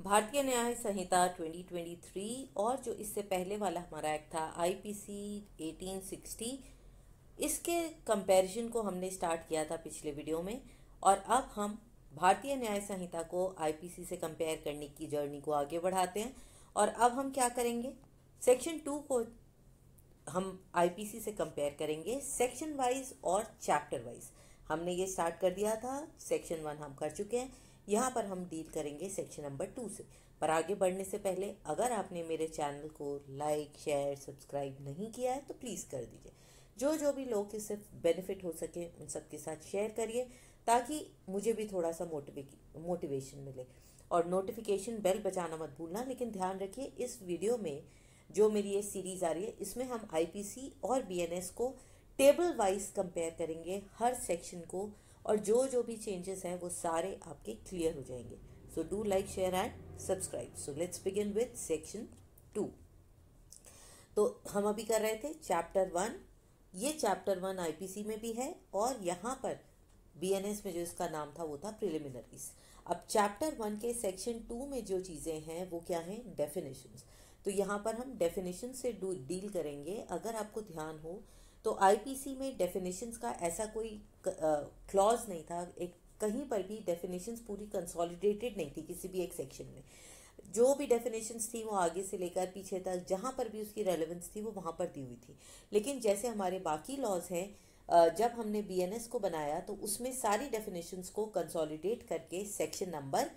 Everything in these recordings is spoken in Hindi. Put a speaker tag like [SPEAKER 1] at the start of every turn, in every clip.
[SPEAKER 1] भारतीय न्याय संहिता 2023 और जो इससे पहले वाला हमारा एक्ट था आईपीसी 1860, इसके कंपैरिजन को हमने स्टार्ट किया था पिछले वीडियो में। और अब हम भारतीय न्याय संहिता को आईपीसी से कंपेयर करने की जर्नी को आगे बढ़ाते हैं। और अब हम क्या करेंगे, सेक्शन 2 को हम आईपीसी से कंपेयर करेंगे सेक्शन वाइज और चैप्टर वाइज। हमने ये स्टार्ट कर दिया था, सेक्शन 1 हम कर चुके हैं। यहाँ पर हम डील करेंगे सेक्शन नंबर 2 से। पर आगे बढ़ने से पहले अगर आपने मेरे चैनल को लाइक, शेयर, सब्सक्राइब नहीं किया है तो प्लीज़ कर दीजिए। जो भी लोग इससे बेनिफिट हो सके उन सबके साथ शेयर करिए, ताकि मुझे भी थोड़ा सा मोटिवेशन मिले। और नोटिफिकेशन बेल बजाना मत भूलना। लेकिन ध्यान रखिए, इस वीडियो में जो मेरी ये सीरीज़ आ रही है इसमें हम आईपीसी और बीएनएस को टेबल वाइज कंपेयर करेंगे, हर सेक्शन को, और जो भी चेंजेस हैं वो सारे आपके क्लियर हो जाएंगे। So do like, share and subscribe. So let's begin with section 2। तो हम अभी कर रहे थे चैप्टर 1। ये चैप्टर 1 आईपीसी में भी है और यहाँ पर बीएनएस में जो इसका नाम था वो था प्रिलिमिनरीज। अब चैप्टर 1 के सेक्शन 2 में जो चीज़ें हैं वो क्या हैं, डेफिनेशंस। तो यहाँ पर हम डेफिनेशन से डील करेंगे। अगर आपको ध्यान हो तो आईपीसी में डेफिनेशंस का ऐसा कोई क्लॉज नहीं था, एक कहीं पर भी डेफिनेशंस पूरी कंसोलिडेटेड नहीं थी किसी भी एक सेक्शन में। जो भी डेफिनेशंस थी वो आगे से लेकर पीछे तक जहाँ पर भी उसकी रेलेवेंस थी वो वहाँ पर दी हुई थी। लेकिन जैसे हमारे बाकी लॉज हैं, जब हमने बीएनएस को बनाया तो उसमें सारी डेफिनेशंस को कंसोलिडेट करके सेक्शन नंबर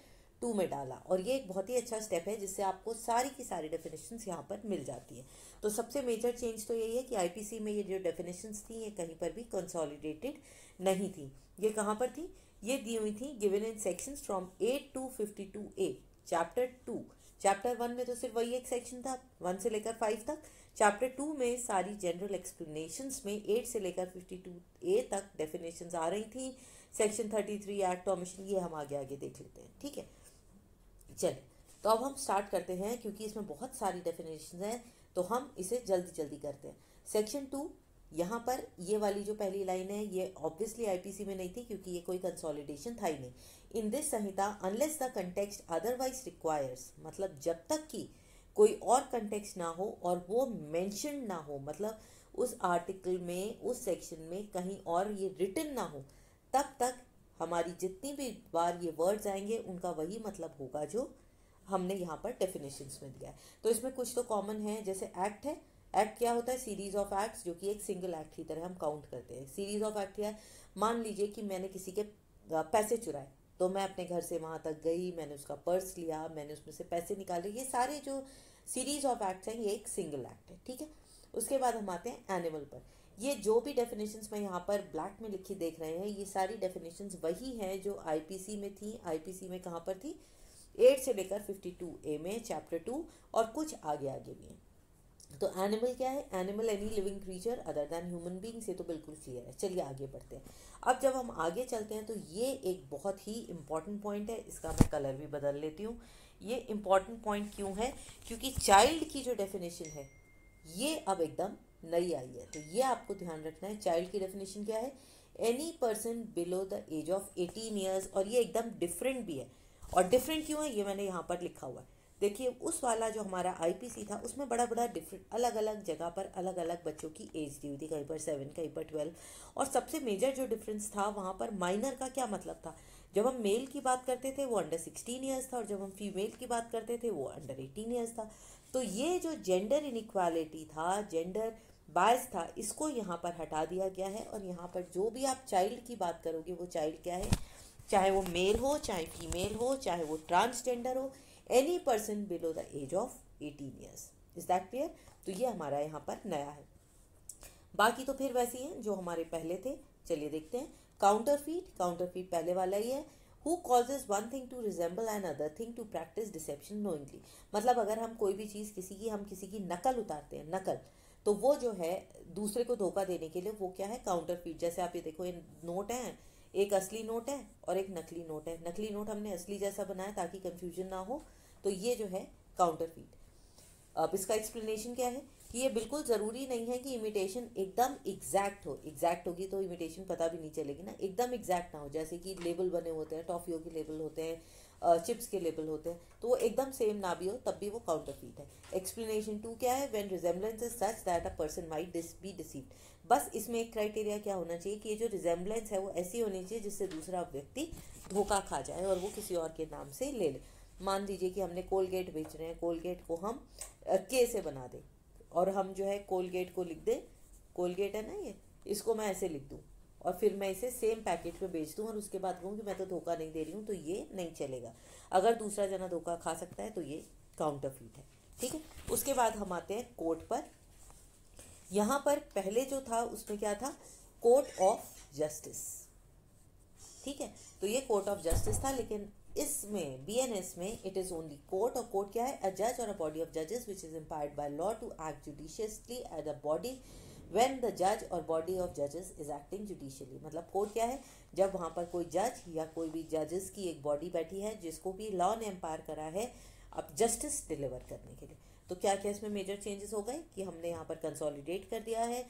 [SPEAKER 1] 2 में डाला। और ये एक बहुत ही अच्छा स्टेप है जिससे आपको सारी की सारी डेफिनेशंस यहाँ पर मिल जाती है। तो सबसे मेजर चेंज तो यही है कि आईपीसी में ये जो डेफिनेशंस थी ये कहीं पर भी कंसोलिडेटेड नहीं थी। ये कहाँ पर थी, ये दी हुई थी given in sections from 8 to 52A chapter 2। Chapter 1 में तो सिर्फ वही एक सेक्शन था 1 से लेकर 5 तक। चैप्टर 2 में सारी जनरल एक्सप्लेनेशंस में 8 से लेकर 52A तक डेफिनेशंस आ रही थी। सेक्शन 33 एक्ट ऑमिशन, ये हम आगे आगे देख लेते हैं, ठीक है। चलिए, तो अब हम स्टार्ट करते हैं क्योंकि इसमें बहुत सारी डेफिनेशन हैं, तो हम इसे जल्दी जल्दी करते हैं। सेक्शन 2, यहाँ पर ये वाली जो पहली लाइन है ये ऑब्वियसली आईपीसी में नहीं थी क्योंकि ये कोई कंसोलिडेशन था ही नहीं। In this Samhita unless the context otherwise requires, मतलब जब तक कि कोई और कंटेक्स्ट ना हो और वो मेंशन ना हो, मतलब उस आर्टिकल में, उस सेक्शन में कहीं और ये रिटन ना हो, तब तक हमारी जितनी भी बार ये वर्ड्स आएंगे उनका वही मतलब होगा जो हमने यहाँ पर डेफिनेशंस में दिया है। तो इसमें कुछ तो कॉमन है, जैसे एक्ट है। एक्ट क्या होता है, सीरीज ऑफ एक्ट्स, जो कि एक सिंगल एक्ट की तरह हम काउंट करते हैं। सीरीज ऑफ एक्ट क्या है, मान लीजिए कि मैंने किसी के पैसे चुराए, तो मैं अपने घर से वहाँ तक गई, मैंने उसका पर्स लिया, मैंने उसमें से पैसे निकाले। ये सारे जो सीरीज ऑफ एक्ट्स हैं ये एक सिंगल एक्ट है, ठीक है। उसके बाद हम आते हैं एनिमल पर। ये जो भी डेफिनेशंस में यहाँ पर ब्लैक में लिखी देख रहे हैं ये सारी डेफिनेशंस वही हैं जो आईपीसी में थी। आईपीसी में कहाँ पर थी, 8 से लेकर 52A में चैप्टर 2, और कुछ आगे आगे भी हैं। तो एनिमल क्या है, animal any living creature other than human being, से तो बिल्कुल क्लियर है। चलिए आगे बढ़ते हैं। अब जब हम आगे चलते हैं तो ये एक बहुत ही इंपॉर्टेंट पॉइंट है, इसका मैं कलर भी बदल लेती हूँ। ये इंपॉर्टेंट पॉइंट क्यों है, क्योंकि चाइल्ड की जो डेफिनेशन है ये अब एकदम नई आई है। तो ये आपको ध्यान रखना है। चाइल्ड की डेफिनेशन क्या है, any person below the age of 18 years, और ये एकदम डिफरेंट भी है। और डिफरेंट क्यों है ये मैंने यहाँ पर लिखा हुआ है। देखिए, उस वाला जो हमारा आईपीसी था उसमें बड़ा बड़ा डिफरेंट, अलग अलग जगह पर अलग अलग बच्चों की एज दी हुई थी, कहीं पर 7, कहीं पर 12। और सबसे मेजर जो डिफरेंस था वहाँ पर माइनर का क्या मतलब था। जब हम मेल की बात करते थे वो अंडर 16 ईयर्स था, और जब हम फीमेल की बात करते थे वो अंडर 18 ईयर्स था। तो ये जो जेंडर इनइक्वालिटी था, जेंडर बायस था, इसको यहाँ पर हटा दिया गया है। और यहाँ पर जो भी आप चाइल्ड की बात करोगे वो चाइल्ड क्या है, चाहे वो मेल हो, चाहे फीमेल हो, चाहे वो ट्रांसजेंडर हो, any person below the age of 18 years. Is that clear. तो ये हमारा यहाँ पर नया है। बाकी तो फिर वैसे ही हैं जो हमारे पहले थे। चलिए देखते हैं। काउंटरफीट, काउंटरफीट पहले वाला ही है। Who causes one thing to resemble another thing to practice deception knowingly, मतलब अगर हम कोई भी चीज़ हम किसी की नकल उतारते हैं, नकल, तो वो जो है दूसरे को धोखा देने के लिए वो क्या है, काउंटरफीट। जैसे आप ये देखो, ये नोट हैं, एक असली नोट है और एक नकली नोट है। नकली नोट हमने असली जैसा बनाया ताकि कंफ्यूजन ना हो, तो ये जो है काउंटरफीट। अब इसका एक्सप्लेनेशन क्या है कि ये बिल्कुल ज़रूरी नहीं है कि इमिटेशन एकदम एग्जैक्ट हो। एग्जैक्ट होगी तो इमिटेशन पता भी नहीं चलेगी ना। एकदम एग्जैक्ट ना हो, जैसे कि लेबल बने होते हैं, टॉफ़ियों के लेबल होते हैं, चिप्स के लेबल होते हैं, तो वो एकदम सेम ना भी हो तब भी वो काउंटरफीट है। एक्सप्लेनेशन 2 क्या है, when resemblance is such that a person might be deceived. बस इसमें एक क्राइटेरिया क्या होना चाहिए कि ये जो रिजेम्बलेंस है वो ऐसी होनी चाहिए जिससे दूसरा व्यक्ति धोखा खा जाए और वो किसी और के नाम से ले ले। मान लीजिए कि हमने कोलगेट बेच रहे हैं, कोलगेट को हम के से बना दें और हम जो है कोलगेट को लिख दें, कोलगेट है ना ये, इसको मैं ऐसे लिख दूं और फिर मैं इसे सेम पैकेट में बेच दूं और उसके बाद कहूँ कि मैं तो धोखा नहीं दे रही हूँ, तो ये नहीं चलेगा। अगर दूसरा जना धोखा खा सकता है तो ये काउंटरफीट है। ठीक है, उसके बाद हम आते हैं कोर्ट पर। यहाँ पर पहले जो था उसमें क्या था, कोर्ट ऑफ जस्टिस। ठीक है, तो ये कोर्ट ऑफ जस्टिस था, लेकिन इसमें बीएनएस में इट इज ओनली कोर्ट। और कोर्ट क्या है, अ जज और अ बॉडी ऑफ जजेस which is impaired by law to act judiciously as a body when the जज और बॉडी ऑफ जजेस इज एक्टिंग जुडिशियली। मतलब कोर्ट क्या है, जब वहाँ पर कोई जज या कोई भी जजेस की एक बॉडी बैठी है जिसको भी लॉ ने एम्पायर करा है अब जस्टिस डिलीवर करने के लिए। तो क्या क्या इसमें मेजर चेंजेस हो गए कि हमने यहाँ पर कंसोलिडेट कर दिया है।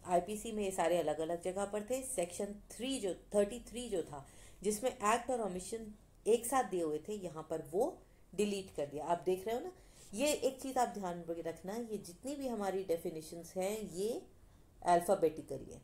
[SPEAKER 1] आईपीसी में ये सारे अलग अलग जगह पर थे। सेक्शन 33 जो था जिसमें एक्ट और ओमिशन एक साथ दिए हुए थे, यहाँ पर वो डिलीट कर दिया। आप देख रहे हो ना, ये एक चीज़ आप ध्यान में रखना, ये जितनी भी हमारी डेफिनेशंस हैं ये अल्फ़ाबेटिकली है।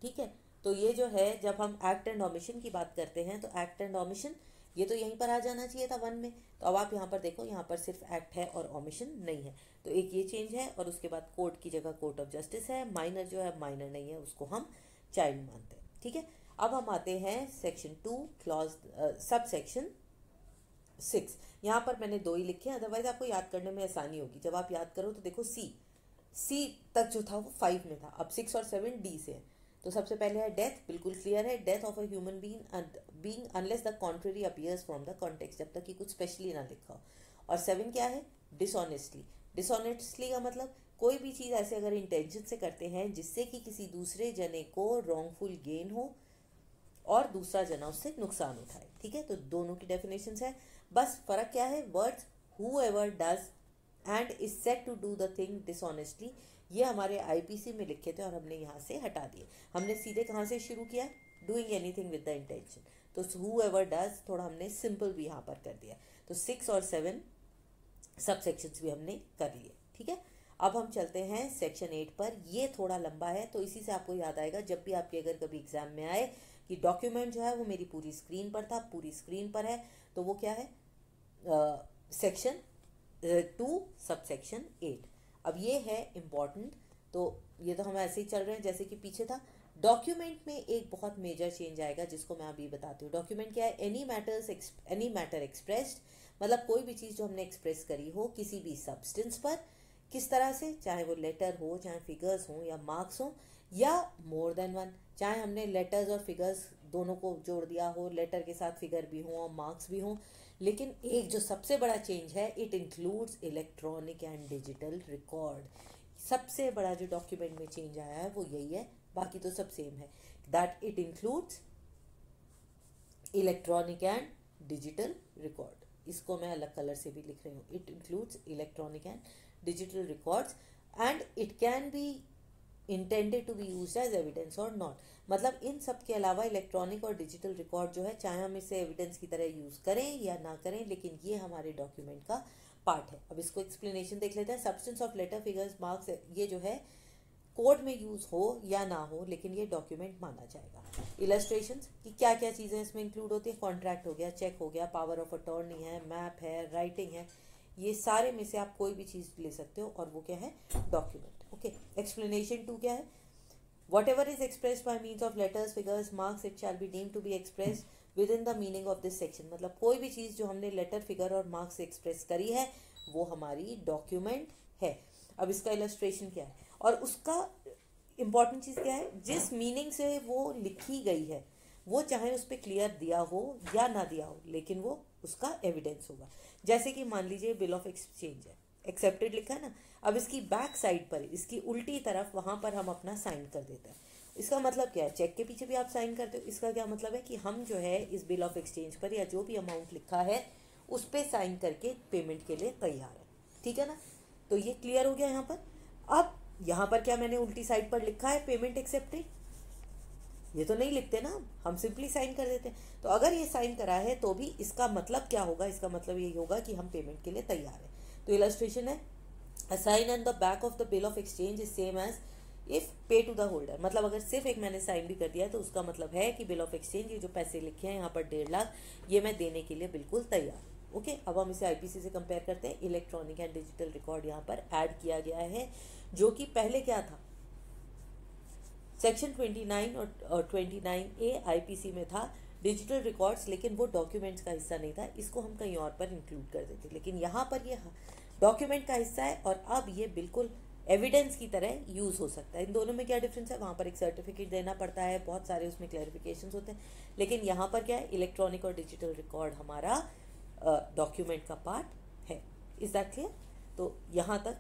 [SPEAKER 1] ठीक है, तो ये जो है जब हम एक्ट एंड ओमिशन की बात करते हैं तो एक्ट एंड ओमिशन ये तो यहीं पर आ जाना चाहिए था 1 में, तो अब आप यहाँ पर देखो यहाँ पर सिर्फ एक्ट है और ओमिशन नहीं है, तो एक ये चेंज है। और उसके बाद कोर्ट की जगह कोर्ट ऑफ जस्टिस है। माइनर जो है माइनर नहीं है, उसको हम चाइल्ड मानते हैं। ठीक है, अब हम आते हैं सेक्शन 2 क्लॉज सब सेक्शन 6। यहाँ पर मैंने 2 ही लिखे हैं, अदरवाइज आपको याद करने में आसानी होगी। जब आप याद करो तो देखो सी तक जो था वो 5 में था, अब 6 और 7 डी से है। तो सबसे पहले है डेथ, बिल्कुल क्लियर है, death of a human being unless the contrary appears from the context, जब तक कि कुछ स्पेशली ना लिखा हो। और 7 क्या है, डिसऑनेस्टली। डिसऑनेस्टली का मतलब कोई भी चीज़ ऐसे अगर इंटेंशन से करते हैं जिससे कि किसी दूसरे जने को रॉन्गफुल गेन हो और दूसरा जना उससे नुकसान उठाए। ठीक है, तो दोनों की डेफिनेशंस है, बस फर्क क्या है, words whoever does and is said to do the thing dishonestly, ये हमारे आईपीसी में लिखे थे और हमने यहाँ से हटा दिए। हमने सीधे कहाँ से शुरू किया, doing anything with the intention, तो हूएवर डज थोड़ा हमने सिंपल भी यहाँ पर कर दिया। तो 6 और 7 सब सेक्शंस भी हमने कर लिए। ठीक है, अब हम चलते हैं सेक्शन 8 पर। ये थोड़ा लंबा है, तो इसी से आपको याद आएगा जब भी आपके अगर कभी एग्जाम में आए कि डॉक्यूमेंट जो है वो मेरी पूरी स्क्रीन पर था, पूरी स्क्रीन पर है, तो वो क्या है, सेक्शन 2 सब सेक्शन 8। अब ये है इम्पॉर्टेंट, तो ये तो हम ऐसे ही चल रहे हैं जैसे कि पीछे था। डॉक्यूमेंट में एक बहुत मेजर चेंज आएगा जिसको मैं अभी बताती हूँ। डॉक्यूमेंट क्या है, एनी मैटर एक्सप्रेस्ड, मतलब कोई भी चीज़ जो हमने एक्सप्रेस करी हो किसी भी सब्सटेंस पर, किस तरह से, चाहे वो लेटर हो, चाहे फिगर्स हो या मार्क्स हो, या मोर देन वन, चाहे हमने लेटर्स और फिगर्स दोनों को जोड़ दिया हो, लेटर के साथ फिगर भी हो और मार्क्स भी हो। लेकिन एक जो सबसे बड़ा चेंज है, it includes electronic and digital record. सबसे बड़ा जो डॉक्यूमेंट में चेंज आया है वो यही है, बाकी तो सब सेम है, that it includes electronic and digital record. इसको मैं अलग कलर से भी लिख रही हूँ, it includes electronic and digital records and it can be intended to be used as evidence और नॉट। मतलब इन सब के अलावा इलेक्ट्रॉनिक और डिजिटल रिकॉर्ड जो है, चाहे हम इसे एविडेंस की तरह यूज़ करें या ना करें, लेकिन ये हमारे डॉक्यूमेंट का पार्ट है। अब इसको एक्सप्लेनेशन देख लेते हैं। Substance of letter, figures, marks, ये जो है कोड में यूज़ हो या ना हो, लेकिन ये डॉक्यूमेंट माना जाएगा। इलस्ट्रेशंस की क्या क्या चीज़ें इसमें इंक्लूड होती है, कॉन्ट्रैक्ट हो गया, चेक हो गया, पावर ऑफ अटॉर्नी है, मैप है, राइटिंग है, ये सारे में से आप कोई भी चीज़ ले सकते हो और वो क्या है, डॉक्यूमेंट। ओके, एक्सप्लेनेशन 2 क्या है, whatever is expressed by means of letters, figures, marks, it shall be deemed to be expressed within the meaning of this section. मतलब कोई भी चीज़ जो हमने लेटर, फिगर और मार्क्स से एक्सप्रेस करी है वो हमारी डॉक्यूमेंट है। अब इसका इलस्ट्रेशन क्या है और उसका इम्पॉर्टेंट चीज़ क्या है, जिस मीनिंग से वो लिखी गई है वो चाहे उस पर क्लियर दिया हो या ना दिया हो, लेकिन वो उसका एविडेंस होगा। जैसे कि मान लीजिए बिल ऑफ एक्सचेंज है, एक्सेप्टेड लिखा है ना, अब इसकी बैक साइड पर, इसकी उल्टी तरफ, वहाँ पर हम अपना साइन कर देते हैं। इसका मतलब क्या है, चेक के पीछे भी आप साइन करते हो, इसका क्या मतलब है कि हम जो है इस बिल ऑफ एक्सचेंज पर या जो भी अमाउंट लिखा है उस पर साइन करके पेमेंट के लिए तैयार है। ठीक है ना, तो ये क्लियर हो गया यहाँ पर। अब यहाँ पर क्या मैंने उल्टी साइड पर लिखा है, पेमेंट एक्सेप्टेड, ये तो नहीं लिखते ना, हम सिंपली साइन कर देते हैं। तो अगर ये साइन करा है तो भी इसका मतलब क्या होगा, इसका मतलब यही होगा कि हम पेमेंट के लिए तैयार हैं। तो इलस्ट्रेशन है, a sign on the back of the bill of exchange is same as if pay to the holder. मतलब अगर सिर्फ एक मैंने साइन भी कर दिया तो उसका मतलब है कि बिल ऑफ एक्सचेंज, ये जो पैसे लिखे हैं यहाँ पर 1.5 लाख, ये मैं देने के लिए बिल्कुल तैयार। ओके, अब हम इसे आईपीसी से कंपेयर करते हैं। इलेक्ट्रॉनिक एंड डिजिटल रिकॉर्ड यहाँ पर ऐड किया गया है, जो कि पहले क्या था, सेक्शन 29 और 29A आईपीसी में था डिजिटल रिकॉर्ड्स, लेकिन वो डॉक्यूमेंट्स का हिस्सा नहीं था, इसको हम कहीं और पर इंक्लूड कर देते, लेकिन यहाँ पर ये डॉक्यूमेंट का हिस्सा है और अब ये बिल्कुल एविडेंस की तरह यूज़ हो सकता है। इन दोनों में क्या डिफरेंस है, वहाँ पर एक सर्टिफिकेट देना पड़ता है, बहुत सारे उसमें क्लैरिफिकेशंस होते हैं, लेकिन यहाँ पर क्या है, इलेक्ट्रॉनिक और डिजिटल रिकॉर्ड हमारा डॉक्यूमेंट का पार्ट है। Is that clear? तो यहाँ तक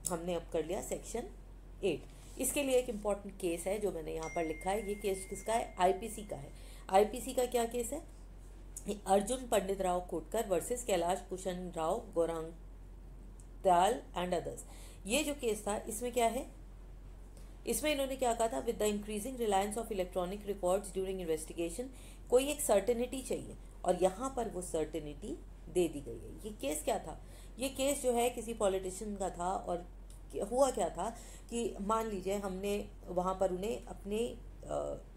[SPEAKER 1] हमने अब कर लिया सेक्शन 8। इसके लिए एक इम्पॉर्टेंट केस है जो मैंने यहाँ पर लिखा है। ये केस किसका है, आईपीसी का है। आईपीसी का क्या केस है, Arjun Pandit Rao Kotkar versus Kailash Bhushan Rao Gorantyal and others. ये जो केस था इसमें क्या है, इसमें इन्होंने क्या कहा था, with the increasing Reliance of electronic records during investigation, कोई एक सर्टेनिटी चाहिए और यहाँ पर वो सर्टेनिटी दे दी गई है। ये केस क्या था, ये केस जो है किसी पॉलिटिशियन का था और हुआ क्या था कि मान लीजिए हमने वहाँ पर उन्हें अपने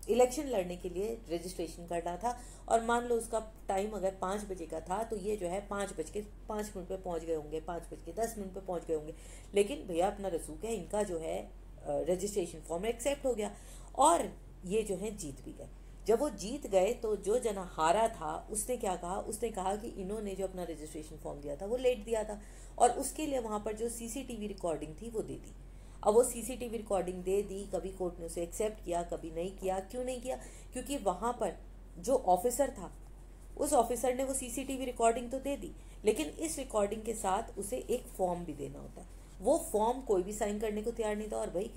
[SPEAKER 1] इलेक्शन लड़ने के लिए रजिस्ट्रेशन करना था और मान लो उसका टाइम अगर 5 बजे का था, तो ये जो है 5:05 पे पहुँच गए होंगे, 5:10 पे पहुँच गए होंगे, लेकिन भैया अपना रसूख है, इनका जो है रजिस्ट्रेशन फॉर्म एक्सेप्ट हो गया और ये जो है जीत भी गए। जब वो जीत गए तो जो जना हारा था उसने क्या कहा, उसने कहा कि इन्होंने जो अपना रजिस्ट्रेशन फॉर्म दिया था वो लेट दिया था और उसके लिए वहाँ पर जो सीसीटीवी रिकॉर्डिंग थी वो दे दी। अब वो सीसीटीवी रिकॉर्डिंग दे दी, कभी कोर्ट ने उसे एक्सेप्ट किया, कभी नहीं किया। क्यों नहीं किया, क्योंकि वहाँ पर जो ऑफिसर था उस ऑफिसर ने वो सीसीटीवी रिकॉर्डिंग तो दे दी, लेकिन इस रिकॉर्डिंग के साथ उसे एक फॉर्म भी देना होता है। वो फॉर्म कोई भी साइन करने को तैयार नहीं था और भाई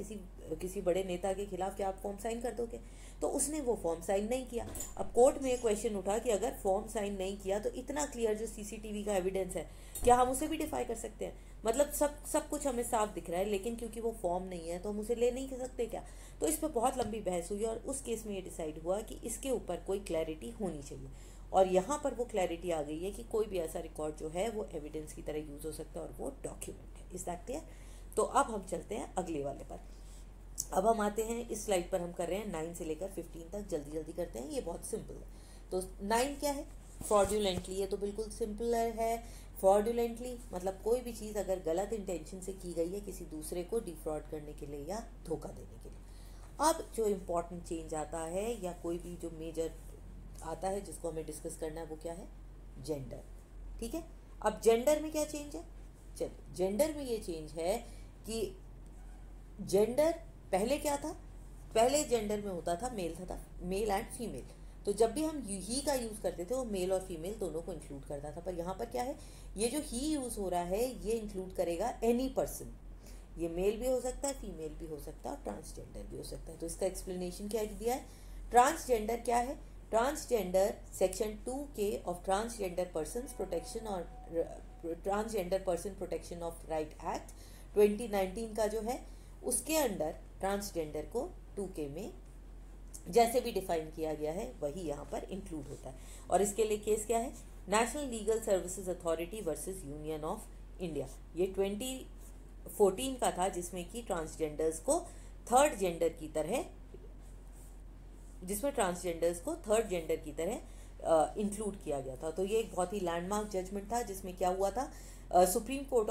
[SPEAKER 1] किसी बड़े नेता के खिलाफ क्या आप फॉर्म साइन कर दोगे, तो उसने वो फॉर्म साइन नहीं किया। अब कोर्ट में क्वेश्चन उठा कि अगर फॉर्म साइन नहीं किया तो इतना क्लियर जो सीसीटीवी का एविडेंस है, क्या हम उसे भी डिफाई कर सकते हैं? मतलब सब कुछ हमें साफ दिख रहा है, लेकिन क्योंकि वो फॉर्म नहीं है तो हम उसे ले नहीं सकते क्या? तो इस पर बहुत लंबी बहस हुई और उस केस में ये डिसाइड हुआ कि इसके ऊपर कोई क्लैरिटी होनी चाहिए और यहाँ पर वो क्लैरिटी आ गई है कि कोई भी ऐसा रिकॉर्ड जो है वो एविडेंस की तरह यूज हो सकता है और वो डॉक्यूमेंट है। Is that clear? तो अब हम चलते हैं अगले वाले पर। अब हम आते हैं इस स्लाइड पर, हम कर रहे हैं 9 से लेकर 15 तक, जल्दी जल्दी करते हैं, ये बहुत सिंपल है। तो 9 क्या है, फ्रॉड्यूलेंटली। ये तो बिल्कुल सिंपल है। फ्रॉड्यूलेंटली मतलब कोई भी चीज़ अगर गलत इंटेंशन से की गई है किसी दूसरे को डिफ्रॉड करने के लिए या धोखा देने के लिए। अब जो इम्पोर्टेंट चेंज आता है या कोई भी जो मेजर आता है जिसको हमें डिस्कस करना है वो क्या है, जेंडर। ठीक है, अब जेंडर में क्या चेंज है, चलिए जेंडर में ये चेंज है कि जेंडर पहले क्या था, पहले जेंडर में होता था मेल एंड फीमेल। तो जब भी हम ही का यूज़ करते थे वो मेल और फीमेल दोनों को इंक्लूड करता था, पर यहाँ पर क्या है, ये जो ही यूज़ हो रहा है ये इंक्लूड करेगा एनी पर्सन। ये मेल भी हो सकता है, फीमेल भी हो सकता है और ट्रांसजेंडर भी हो सकता है। तो इसका एक्सप्लेनेशन क्या दिया है, ट्रांसजेंडर क्या है, transgender section 2K of transgender person protection और transgender person protection of right act 2019 का जो है, उसके अंडर ट्रांसजेंडर को 2K में जैसे भी डिफाइन किया गया है वही यहाँ पर इंक्लूड होता है। और इसके लिए केस क्या है, national legal services authority versus union of India. ये 2014 का था जिसमें कि ट्रांसजेंडर्स को थर्ड जेंडर की तरह, जिसमें ट्रांसजेंडर्स को थर्ड जेंडर की तरह इंक्लूड किया गया था। तो ये एक बहुत ही लैंडमार्क जजमेंट था जिसमें क्या हुआ था, सुप्रीम कोर्ट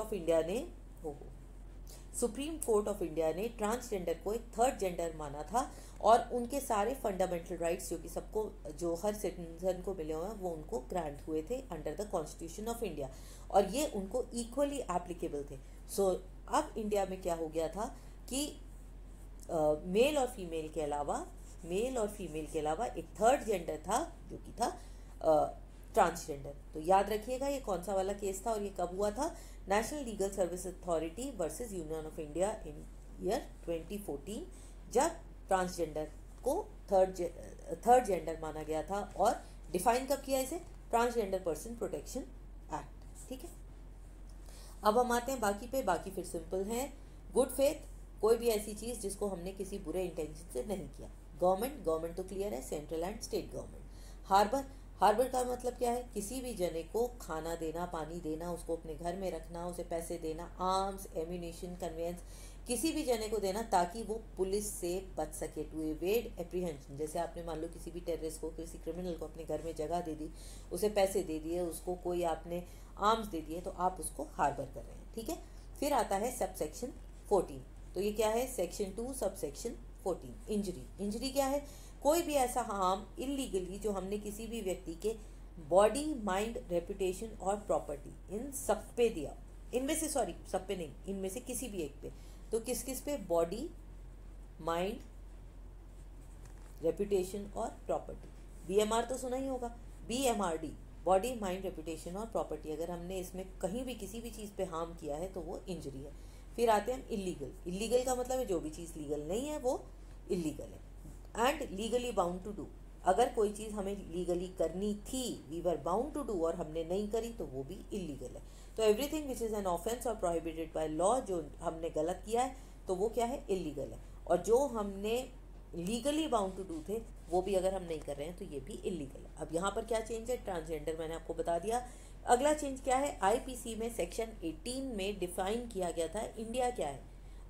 [SPEAKER 1] ऑफ इंडिया ने ट्रांसजेंडर को एक थर्ड जेंडर माना था और उनके सारे फंडामेंटल राइट्स जो कि सबको, जो हर सिटीजन को मिले हुए हैं वो उनको ग्रांट हुए थे under the constitution of India और ये उनको इक्वली एप्लीकेबल थे। सो अब इंडिया में क्या हो गया था कि मेल और फीमेल के अलावा एक थर्ड जेंडर था जो कि था ट्रांसजेंडर। तो याद रखिएगा ये कौन सा वाला केस था और ये कब हुआ था, national legal service authority versus union of India in year 2014, जब ट्रांसजेंडर को थर्ड जेंडर माना गया था और डिफाइन कब किया इसे, ट्रांसजेंडर पर्सन प्रोटेक्शन एक्ट। ठीक है, अब हम आते हैं बाकी पे। बाकी फिर सिंपल है, गुड फेथ, कोई भी ऐसी चीज़ जिसको हमने किसी बुरे इंटेंशन से नहीं किया। गवर्नमेंट, गवर्नमेंट तो क्लियर है, central and state government. Harbour, harbour का मतलब क्या है, किसी भी जने को खाना देना, पानी देना, उसको अपने घर में रखना, उसे पैसे देना, आर्म्स, एम्यूनिशन, कन्वेंस, किसी भी जने को देना ताकि वो पुलिस से बच सके, टू एवेड एप्रीहेंशन। जैसे आपने मान लो किसी भी टेररिस्ट को, किसी क्रिमिनल को अपने घर में जगह दे दी, उसे पैसे दे दिए, उसको कोई आपने आर्म्स दे दिए, तो आप उसको हार्बर कर रहे हैं, ठीक है। फिर आता है सब सेक्शन 14, तो ये क्या है, section 2 sub section 14, injury. Injury क्या है, कोई भी ऐसा हार्म इलीगली जो हमने किसी भी व्यक्ति के बॉडी, माइंड, रेपुटेशन और प्रॉपर्टी, इन सब पे दिया, इनमें से, सॉरी सब पे नहीं, इनमें से किसी भी एक पे, तो किस किस पे, बॉडी, माइंड, रेपुटेशन और प्रॉपर्टी। बीएमआर तो सुना ही होगा, बीएमआरडी, बॉडी, माइंड, रेपुटेशन और प्रॉपर्टी, अगर हमने इसमें कहीं भी किसी भी चीज़ पे हार्म किया है तो वो इंजरी है। फिर आते हैं हम इलीगल। इलीगल का मतलब है जो भी चीज़ लीगल नहीं है वो इलीगल है। And legally bound to do, अगर कोई चीज़ हमें लीगली करनी थी, we were bound to do, और हमने नहीं करी तो वो भी इलीगल है। तो everything which is an offence और प्रोहिबिटेड बाय लॉ, जो हमने गलत किया है तो वो क्या है, इलीगल है। और जो हमने लीगली बाउंड टू डू थे वो भी अगर हम नहीं कर रहे हैं तो ये भी इलीगल है। अब यहाँ पर क्या चेंज है, ट्रांसजेंडर मैंने आपको बता दिया। अगला चेंज क्या है, आईपीसी में सेक्शन 18 में डिफाइन किया गया था इंडिया क्या है।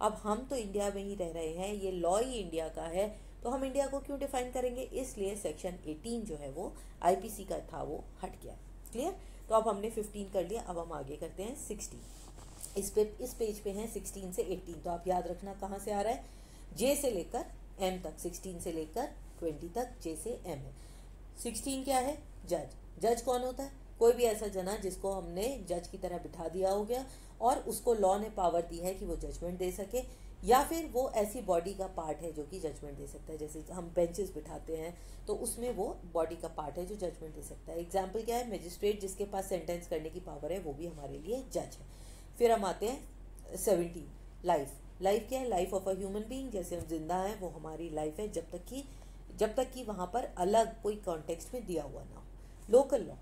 [SPEAKER 1] अब हम तो इंडिया में ही रह रहे हैं, ये लॉ ही इंडिया का है, तो हम इंडिया को क्यों डिफाइन करेंगे, इसलिए सेक्शन 18 जो है वो आईपीसी का था वो हट गया। क्लियर, तो अब हमने 15 कर लिया, अब हम आगे करते हैं 16। इस पेज पे हैं 16 से 18, तो आप याद रखना कहाँ से आ रहा है, जे से लेकर एम तक, 16 से लेकर 20 तक जे से एम है। 16 क्या है, जज। जज कौन होता है, कोई भी ऐसा जना जिसको हमने जज की तरह बिठा दिया हो गया और उसको लॉ ने पावर दी है कि वो जजमेंट दे सके, या फिर वो ऐसी बॉडी का पार्ट है जो कि जजमेंट दे सकता है। जैसे हम बेंचेस बिठाते हैं तो उसमें वो बॉडी का पार्ट है जो जजमेंट दे सकता है। एग्जाम्पल क्या है, मजिस्ट्रेट जिसके पास सेंटेंस करने की पावर है वो भी हमारे लिए जज है। फिर हम आते हैं 17, लाइफ। लाइफ क्या है, life of a human being, जैसे हम जिंदा हैं वो हमारी लाइफ है जब तक कि वहाँ पर अलग कोई कॉन्टेक्स्ट में दिया हुआ ना हो। लोकल लॉ,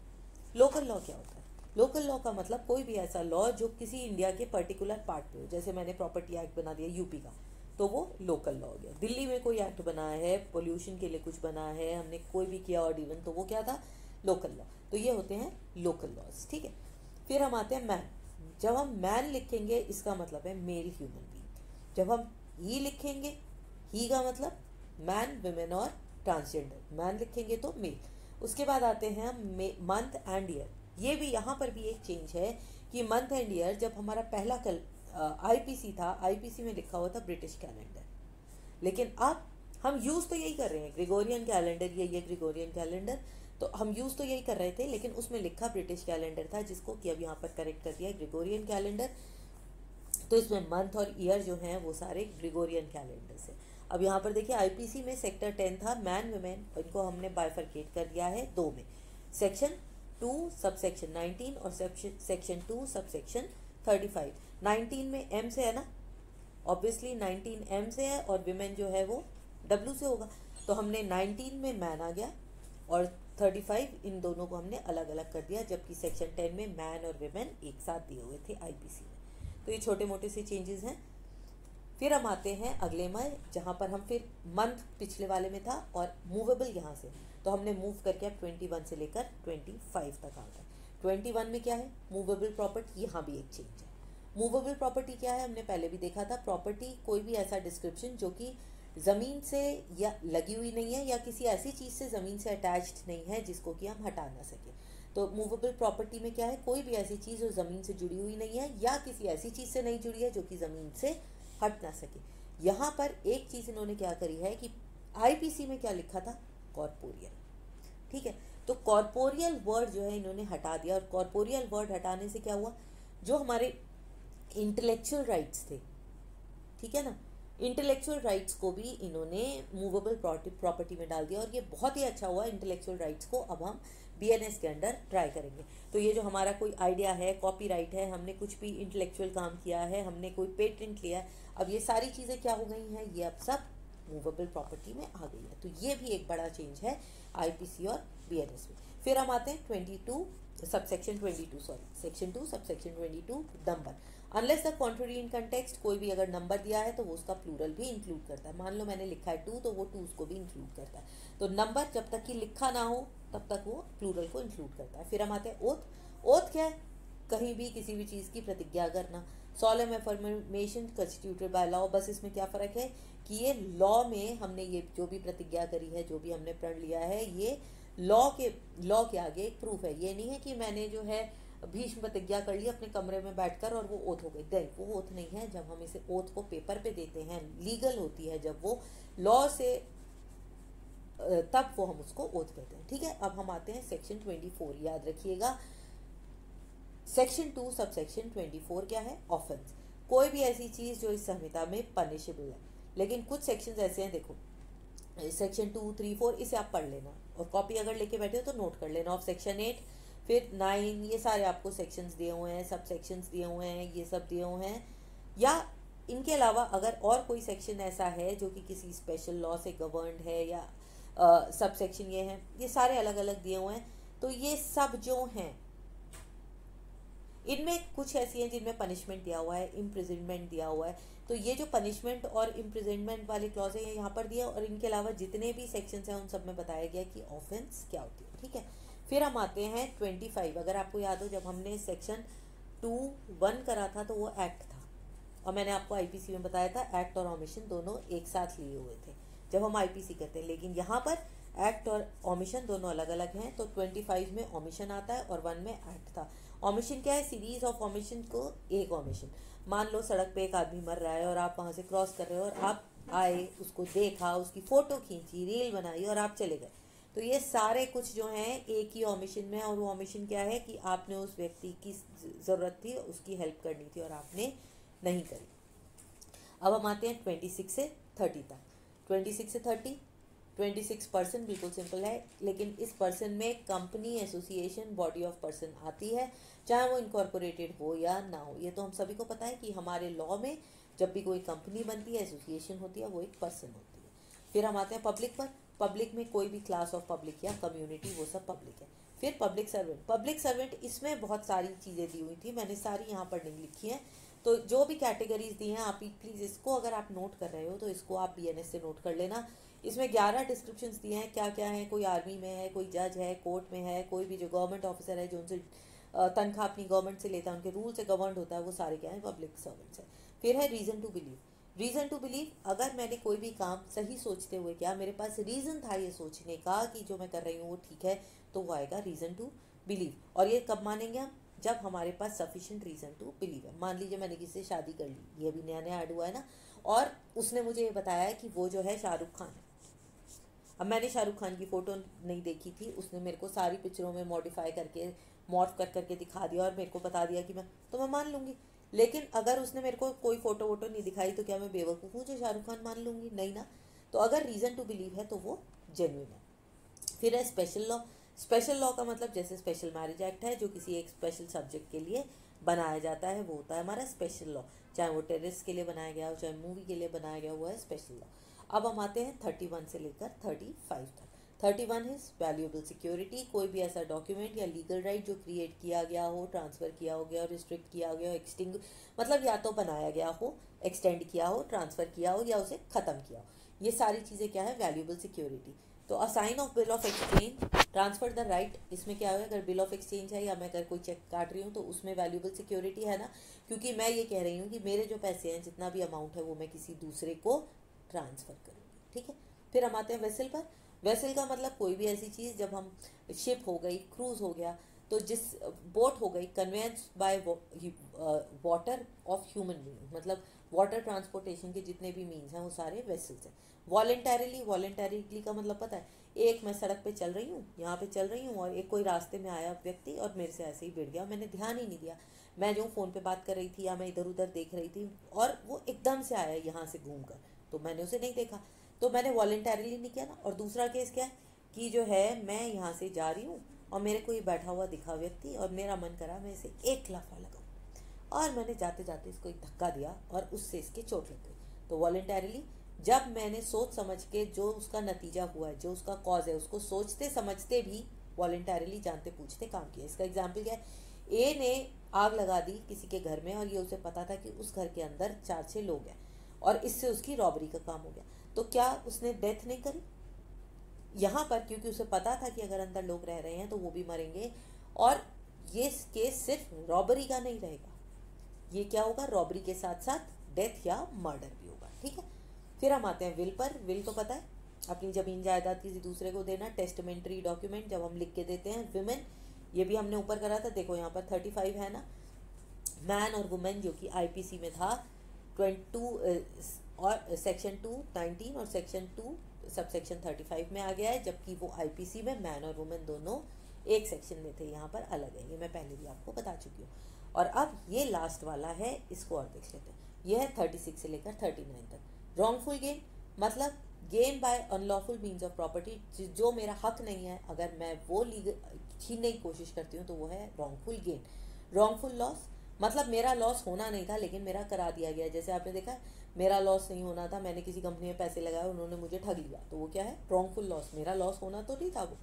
[SPEAKER 1] लोकल लॉ क्या होता है, लोकल लॉ का मतलब कोई भी ऐसा लॉ जो किसी इंडिया के पर्टिकुलर पार्ट पे हो। जैसे मैंने प्रॉपर्टी एक्ट बना दिया यूपी का, तो वो लोकल लॉ हो गया। दिल्ली में कोई एक्ट बनाया है, पोल्यूशन के लिए कुछ बना है, हमने कोई भी किया ऑड इवन, तो वो क्या था, लोकल लॉ। तो ये होते हैं लोकल लॉज, ठीक है। फिर हम आते हैं मैन। जब हम मैन लिखेंगे इसका मतलब है मेल ह्यूमन बीइंग। जब हम ही लिखेंगे, ही का मतलब मैन, वुमेन और ट्रांसजेंडर, मैन लिखेंगे तो मेल। उसके बाद आते हैं हम मंथ एंड ईयर। ये भी यहाँ पर भी एक चेंज है कि मंथ एंड ईयर, जब हमारा पहला आईपीसी था, आईपीसी में लिखा हुआ था ब्रिटिश कैलेंडर, लेकिन अब हम यूज़ तो यही कर रहे हैं, ग्रेगोरियन कैलेंडर, ये ग्रेगोरियन कैलेंडर, तो हम यूज़ तो यही कर रहे थे, लेकिन उसमें लिखा ब्रिटिश कैलेंडर था, जिसको कि अब यहाँ पर करेक्ट कर दिया ग्रेगोरियन कैलेंडर। तो इसमें मंथ और ईयर जो हैं वो सारे ग्रेगोरियन कैलेंडर से। अब यहाँ पर देखिए आईपीसी में सेक्टर 10 था, मैन वुमेन, इनको हमने बाइफरकेट कर दिया है 2 में, सेक्शन 2 सब सेक्शन 19 और सेक्शन 2 सब सेक्शन 35। 19 में एम से है ना, ऑब्वियसली 19 एम से है, और विमेन जो है वो डब्ल्यू से होगा, तो हमने 19 में मैन आ गया और 35 इन दोनों को हमने अलग अलग कर दिया, जबकि सेक्शन 10 में मैन और विमेन एक साथ दिए हुए थे आईपीसी में। तो ये छोटे मोटे से चेंजेस हैं। फिर हम आते हैं अगले में, जहाँ पर हम फिर मंथ पिछले वाले में था और मूवेबल यहाँ से, तो हमने मूव करके अब 21 से लेकर 25 तक आ गए। 21 में क्या है, मूवेबल प्रॉपर्टी, यहाँ भी एक चेंज है। मूवेबल प्रॉपर्टी क्या है, हमने पहले भी देखा था, प्रॉपर्टी कोई भी ऐसा डिस्क्रिप्शन जो कि ज़मीन से या लगी हुई नहीं है या किसी ऐसी चीज़ से ज़मीन से अटैच्ड नहीं है जिसको कि हम हटा ना सके। तो मूवेबल प्रॉपर्टी में क्या है, कोई भी ऐसी चीज़ जो ज़मीन से जुड़ी हुई नहीं है या किसी ऐसी चीज़ से नहीं जुड़ी है जो कि ज़मीन से हट ना सके। यहाँ पर एक चीज़ इन्होंने क्या करी है कि आईपीसी में क्या लिखा था, कॉर्पोरियल, ठीक है, तो कॉर्पोरियल वर्ड जो है इन्होंने हटा दिया। और कॉर्पोरियल वर्ड हटाने से क्या हुआ, जो हमारे इंटेलेक्चुअल राइट्स थे, ठीक है ना, इंटेलेक्चुअल राइट्स को भी इन्होंने मूवेबल प्रॉपर्टी में डाल दिया, और ये बहुत ही अच्छा हुआ। इंटेलेक्चुअल राइट्स को अब हम बीएनएस के अंडर ट्राई करेंगे। तो ये जो हमारा कोई आइडिया है, कॉपीराइट है, हमने कुछ भी इंटेलेक्चुअल काम किया है, हमने कोई पेटेंट लिया है, अब ये सारी चीज़ें क्या हो गई हैं, ये अब सब मूवेबल प्रॉपर्टी में आ गई है। तो ये भी एक बड़ा चेंज है आईपीसी और बीएनएस में। फिर हम आते हैं 22 subsection 22 sorry section 2 subsection 22 number. Unless the contrary in context, कोई भी अगर नंबर दिया है तो वो उसका प्लूरल भी इंक्लूड करता है। मान लो मैंने लिखा है 2 तो वो 2 को भी इंक्लूड करता है। तो नंबर जब तक कि लिखा ना हो तब तक वो प्लूरल को इंक्लूड करता है। फिर हम आते हैं ओथ। ओथ क्या है? कहीं भी किसी भी चीज़ की प्रतिज्ञा करना। सॉlemn अफर्मेशन कंस्टिट्यूटेड बाय लॉ। बस इसमें क्या फ़र्क है कि ये लॉ में हमने ये जो भी प्रतिज्ञा करी है, जो भी हमने प्रण लिया है, ये लॉ के आगे एक प्रूफ है। ये नहीं है कि मैंने जो है भीष्म प्रतिज्ञा कर ली अपने कमरे में बैठकर और वो ओथ हो गई। देन वो ओथ नहीं है। जब हम इसे ओथ को पेपर पे देते हैं, लीगल होती है जब वो लॉ से, तब वो हम उसको ओथ कहते हैं। ठीक है, अब हम आते हैं सेक्शन 24। याद रखिएगा सेक्शन 2 सबसेक्शन 24 क्या है? ऑफेंस। कोई भी ऐसी चीज़ जो इस संहिता में पनिशेबल है। लेकिन कुछ सेक्शंस ऐसे हैं, देखो सेक्शन 2, 3, 4 इसे आप पढ़ लेना और कॉपी अगर लेके बैठे हो तो नोट कर लेना। ऑफ सेक्शन 8 फिर 9 ये सारे आपको सेक्शंस दिए हुए हैं, सब सेक्शंस दिए हुए हैं, ये सब दिए हुए हैं। या इनके अलावा अगर और कोई सेक्शन ऐसा है जो कि किसी स्पेशल लॉ से गवर्नड है या सब सेक्शन ये हैं, ये सारे अलग अलग दिए हुए हैं। तो ये सब जो हैं इनमें कुछ ऐसी हैं जिनमें पनिशमेंट दिया हुआ है, इम्प्रिजनमेंट दिया हुआ है। तो ये जो पनिशमेंट और इम्प्रिजनमेंट वाले क्लॉज है ये यहाँ पर दिया, और इनके अलावा जितने भी सेक्शंस हैं उन सब में बताया गया कि ऑफेंस क्या होती है। ठीक है, फिर हम आते हैं 25। अगर आपको याद हो जब हमने सेक्शन 2(1) करा था तो वो एक्ट था, और मैंने आपको आईपीसी में बताया था एक्ट और ओमिशन दोनों एक साथ लिए हुए थे जब हम आईपीसी करते हैं। लेकिन यहाँ पर एक्ट और ओमिशन दोनों अलग अलग हैं। तो 25 में ओमिशन आता है और 1 में एक्ट था। ओमिशन क्या है? सीरीज ऑफ ओमिशन को एक ओमिशन। मान लो सड़क पे एक आदमी मर रहा है और आप वहाँ से क्रॉस कर रहे हो और आप आए, उसको देखा, उसकी फ़ोटो खींची, रील बनाई और आप चले गए। तो ये सारे कुछ जो हैं एक ही ओमिशन में। और वो ओमिशन क्या है कि आपने उस व्यक्ति की ज़रूरत थी, उसकी हेल्प करनी थी और आपने नहीं करी। अब हम आते हैं 26 से 30 तक। 26 से 30, 26% बिल्कुल सिंपल है, लेकिन इस पर्सन में company, association, body of person आती है, चाहे वो इनकॉर्पोरेटेड हो या ना हो। ये तो हम सभी को पता है कि हमारे लॉ में जब भी कोई कंपनी बनती है, एसोसिएशन होती है, वो एक पर्सन होती है। फिर हम आते हैं पब्लिक पर। पब्लिक में कोई भी क्लास ऑफ पब्लिक या कम्युनिटी, वो सब पब्लिक है। फिर पब्लिक सर्वेंट। पब्लिक सर्वेंट इसमें बहुत सारी चीज़ें दी हुई थी, मैंने सारी यहाँ पर नहीं लिखी हैं। तो जो भी कैटेगरीज दी हैं आप प्लीज़ इसको अगर आप नोट कर रहे हो तो इसको आप BNS से नोट कर लेना। इसमें 11 डिस्क्रिप्शंस दिए हैं क्या क्या है। कोई आर्मी में है, कोई जज है, कोर्ट में है, कोई भी जो गवर्नमेंट ऑफिसर है जो उनसे तनख्वाह अपनी गवर्नमेंट से लेता है, उनके रूल से गवर्न होता है, वो सारे क्या है? पब्लिक सर्वेंट्स है। फिर है reason to believe. Reason to believe, अगर मैंने कोई भी काम सही सोचते हुए किया, मेरे पास रीज़न था ये सोचने का कि जो मैं कर रही हूँ वो ठीक है, तो वो आएगा रीज़न टू बिलीव। और ये कब मानेंगे हम? जब हमारे पास सफिशिएंट रीज़न टू बिलीव है। मान लीजिए मैंने किसी से शादी कर ली, ये भी नया नया ऐड हुआ है ना, और उसने मुझे ये बताया कि वो जो है शाहरुख खान है। अब मैंने शाहरुख खान की फ़ोटो नहीं देखी थी, उसने मेरे को सारी पिक्चरों में मॉडिफाई करके, मॉर्फ कर करके दिखा दिया और मेरे को बता दिया कि मैं मान लूँगी। लेकिन अगर उसने मेरे को कोई फ़ोटो वोटो नहीं दिखाई तो क्या मैं बेवकूफ़ हूँ जो शाहरुख खान मान लूँगी? नहीं ना। तो अगर रीज़न टू बिलीव है तो वो जेन्युइन है। फिर है स्पेशल लॉ। स्पेशल लॉ का मतलब जैसे स्पेशल मैरिज एक्ट है जो किसी एक स्पेशल सब्जेक्ट के लिए बनाया जाता है, वो होता है हमारा स्पेशल लॉ। चाहे वो टेररिस्ट के लिए बनाया गया हो, चाहे मूवी के लिए बनाया गया हुआ है स्पेशल लॉ। अब हम आते हैं 31 से लेकर 35 तक। 31 इज वैल्यूएबल सिक्योरिटी। कोई भी ऐसा डॉक्यूमेंट या लीगल राइट जो क्रिएट किया गया हो, ट्रांसफ़र किया हो गया, रिस्ट्रिक्ट किया हो गया, एक्सटिंग मतलब या तो बनाया गया हो, एक्सटेंड किया हो, ट्रांसफ़र किया हो या उसे ख़त्म किया हो, ये सारी चीज़ें क्या है? Valuable security. तो a sign of bill of exchange, transfer the right. इसमें क्या है? अगर बिल ऑफ एक्सचेंज है या मैं अगर कोई चेक काट रही हूँ तो उसमें वैल्यूएबल सिक्योरिटी है ना, क्योंकि मैं ये कह रही हूँ कि मेरे जो पैसे हैं, जितना भी अमाउंट है, वो मैं किसी दूसरे को ट्रांसफ़र करूँगी। ठीक है, फिर हम आते हैं वेसल पर। वेसल का मतलब कोई भी ऐसी चीज़, जब हम शिप हो गई, क्रूज़ हो गया, तो जिस बोट हो गई, conveyance by water of human being, मतलब वाटर ट्रांसपोर्टेशन के जितने भी मीन्स हैं वो सारे वेसल्स हैं। वॉलेंटरीली, वॉलेंटरीली का मतलब पता है? एक मैं सड़क पे चल रही हूँ, यहाँ पे चल रही हूँ, और एक कोई रास्ते में आया व्यक्ति और मेरे से ऐसे ही भिड़ गया, मैंने ध्यान ही नहीं दिया, मैं जो फ़ोन पे बात कर रही थी या मैं इधर उधर देख रही थी, और वो एकदम से आया यहाँ से घूम कर, तो मैंने उसे नहीं देखा, तो मैंने वॉलेंटरीली नहीं किया ना। और दूसरा केस क्या है कि जो है मैं यहाँ से जा रही हूँ और मेरे को ये बैठा हुआ दिखा व्यक्ति और मेरा मन करा मैं इसे एक लाफा लगाऊँ, और मैंने जाते जाते इसको एक धक्का दिया और उससे इसके चोट लग गई। तो वॉलेंटरीली, जब मैंने सोच समझ के, जो उसका नतीजा हुआ है, जो उसका कॉज है, उसको सोचते समझते भी वॉलेंटरली जानते पूछते काम किया। इसका एग्जाम्पल क्या है, ए ने आग लगा दी किसी के घर में और ये उसे पता था कि उस घर के अंदर 4-6 लोग हैं और इससे उसकी रॉबरी का काम हो गया, तो क्या उसने डेथ नहीं करी? यहाँ पर क्योंकि उसे पता था कि अगर अंदर लोग रह रहे हैं तो वो भी मरेंगे, और ये केस सिर्फ रॉबरी का नहीं रहेगा, ये क्या होगा, रॉबरी के साथ साथ डेथ या मर्डर भी होगा। ठीक है, फिर हम आते हैं विल पर। विल तो पता है, अपनी जमीन जायदाद किसी दूसरे को देना, टेस्टमेंट्री डॉक्यूमेंट जब हम लिख के देते हैं। विमेन, ये भी हमने ऊपर करा था, देखो यहाँ पर 35 है ना। मैन और वुमेन जो कि आईपीसी में था 22 और सेक्शन 219 और सेक्शन 2 सब सेक्शन 35 में आ गया है, जबकि वो आईपीसी में मैन और वुमेन दोनों एक सेक्शन में थे, यहाँ पर अलग है, ये मैं पहले भी आपको बता चुकी हूँ। और अब ये लास्ट वाला है, इसको और देख लेते हैं। ये है 36 से लेकर 39 तक। रॉन्गफुल गेन मतलब gain by unlawful means of property, जो मेरा हक नहीं है अगर मैं वो छीनने की कोशिश करती हूँ तो वो है रॉन्गफुल गेन। रॉन्गफुल लॉस मतलब मेरा लॉस होना नहीं था लेकिन मेरा करा दिया गया। जैसे आपने देखा मेरा लॉस नहीं होना था, मैंने किसी कंपनी में पैसे लगाए, उन्होंने मुझे ठग लिया, तो वो क्या है, रॉन्गफुल लॉस। मेरा लॉस होना तो नहीं था वो।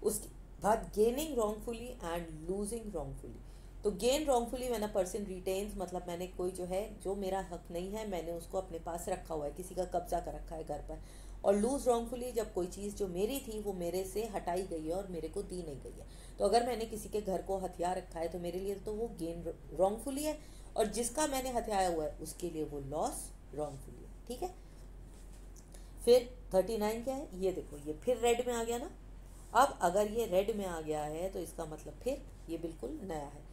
[SPEAKER 1] उसके बाद gaining wrongfully and losing wrongfully. तो gain wrongfully when a person retains मतलब मैंने कोई जो है, जो मेरा हक नहीं है मैंने उसको अपने पास रखा हुआ है, किसी का कब्जा कर रखा है घर पर। और लूज रॉन्गफुली जब कोई चीज़ जो मेरी थी वो मेरे से हटाई गई है और मेरे को दी नहीं गई है। तो अगर मैंने किसी के घर को हथियार रखा है तो मेरे लिए तो वो गेन रॉन्गफुली है, और जिसका मैंने हथियाया हुआ है उसके लिए वो लॉस रॉन्गफुली है। ठीक है, फिर 39 क्या है, ये देखो ये फिर रेड में आ गया ना। अब अगर ये रेड में आ गया है तो इसका मतलब फिर ये बिल्कुल नया है।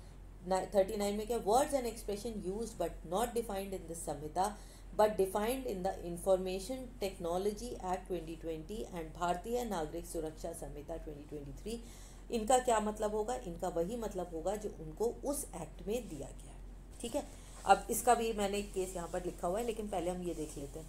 [SPEAKER 1] 39 में क्या, words and expression used but not defined in the Samhita but defined in the Information Technology Act 2020 and भारतीय नागरिक सुरक्षा संहिता 2023। इनका क्या मतलब होगा, इनका वही मतलब होगा जो उनको उस एक्ट में दिया गया है। ठीक है, अब इसका भी मैंने एक केस यहाँ पर लिखा हुआ है, लेकिन पहले हम ये देख लेते हैं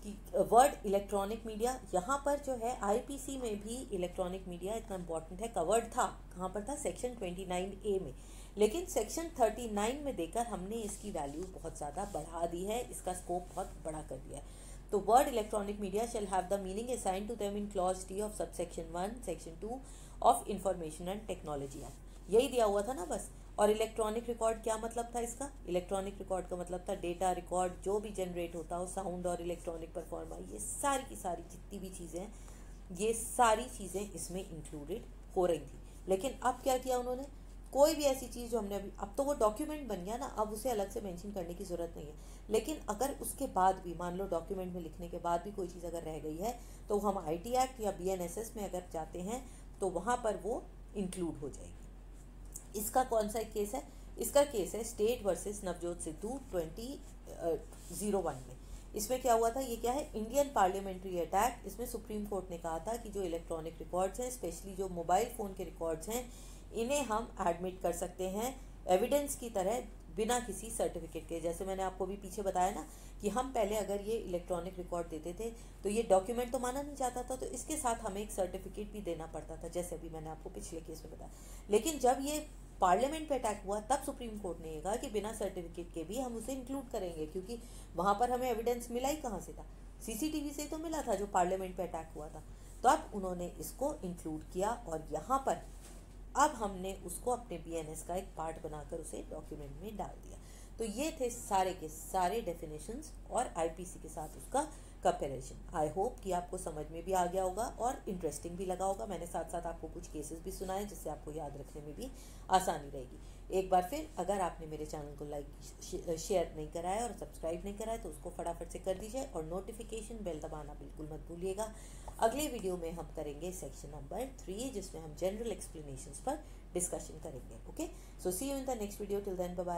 [SPEAKER 1] कि वर्ड इलेक्ट्रॉनिक मीडिया, यहाँ पर जो है आईपीसी में भी इलेक्ट्रॉनिक मीडिया इतना इंपॉर्टेंट है, कवर्ड था, कहाँ पर था, सेक्शन 29A में, लेकिन सेक्शन 39 में देकर हमने इसकी वैल्यू बहुत ज़्यादा बढ़ा दी है, इसका स्कोप बहुत बड़ा कर दिया है। तो word electronic media shall have the meaning assigned to them in clause D of subsection 1 section 2 of information and technology act. यही दिया हुआ था ना बस। और इलेक्ट्रॉनिक रिकॉर्ड क्या मतलब था इसका, इलेक्ट्रॉनिक रिकॉर्ड का मतलब था डेटा रिकॉर्ड जो भी जनरेट होता हो, साउंड और इलेक्ट्रॉनिक परफॉर्मा, ये सारी की सारी जितनी भी चीज़ें हैं, ये सारी चीज़ें इसमें इंक्लूडेड हो रही थी। लेकिन अब क्या किया उन्होंने, कोई भी ऐसी चीज़ जो हमने अभी, अब तो वो डॉक्यूमेंट बन गया ना, अब उसे अलग से मेंशन करने की ज़रूरत नहीं है। लेकिन अगर उसके बाद भी मान लो डॉक्यूमेंट में लिखने के बाद भी कोई चीज़ अगर रह गई है तो हम आईटी एक्ट या बीएनएसएस में अगर जाते हैं तो वहाँ पर वो इंक्लूड हो जाएगी। इसका कौन सा केस है, इसका केस है स्टेट वर्सेस नवजोत सिद्धू 2001 में। इसमें क्या हुआ था, ये क्या है, इंडियन पार्लियामेंट्री अटैक। इसमें सुप्रीम कोर्ट ने कहा था कि जो इलेक्ट्रॉनिक रिकॉर्ड्स हैं, स्पेशली जो मोबाइल फ़ोन के रिकॉर्ड्स हैं, इन्हें हम एडमिट कर सकते हैं एविडेंस की तरह बिना किसी सर्टिफिकेट के। जैसे मैंने आपको भी पीछे बताया ना कि हम पहले अगर ये इलेक्ट्रॉनिक रिकॉर्ड देते थे तो ये डॉक्यूमेंट तो माना नहीं जाता था, तो इसके साथ हमें एक सर्टिफिकेट भी देना पड़ता था, जैसे अभी मैंने आपको पिछले केस में बताया। लेकिन जब ये पार्लियामेंट पे अटैक हुआ तब सुप्रीम कोर्ट ने कहा कि बिना सर्टिफिकेट के भी हम उसे इंक्लूड करेंगे, क्योंकि वहाँ पर हमें एविडेंस मिला ही कहाँ से था, सीसीटीवी से तो मिला था जो पार्लियामेंट पे अटैक हुआ था। तो अब उन्होंने इसको इंक्लूड किया और यहाँ पर अब हमने उसको अपने बीएनएस का एक पार्ट बनाकर उसे डॉक्यूमेंट में डाल दिया। तो ये थे सारे के सारे डेफिनेशंस और आईपीसी के साथ उसका कंपैरिजन। आई होप कि आपको समझ में भी आ गया होगा और इंटरेस्टिंग भी लगा होगा। मैंने साथ साथ आपको कुछ केसेस भी सुनाए जिससे आपको याद रखने में भी आसानी रहेगी। एक बार फिर अगर आपने मेरे चैनल को लाइक शेयर नहीं कराया और सब्सक्राइब नहीं कराया तो उसको फटाफट से कर दीजिए और नोटिफिकेशन बेल दबाना बिल्कुल मत भूलिएगा। अगले वीडियो में हम करेंगे सेक्शन नंबर 3 जिसमें हम जनरल एक्सप्लेनेशंस पर डिस्कशन करेंगे। Okay, so see you in the next video, till then bye bye.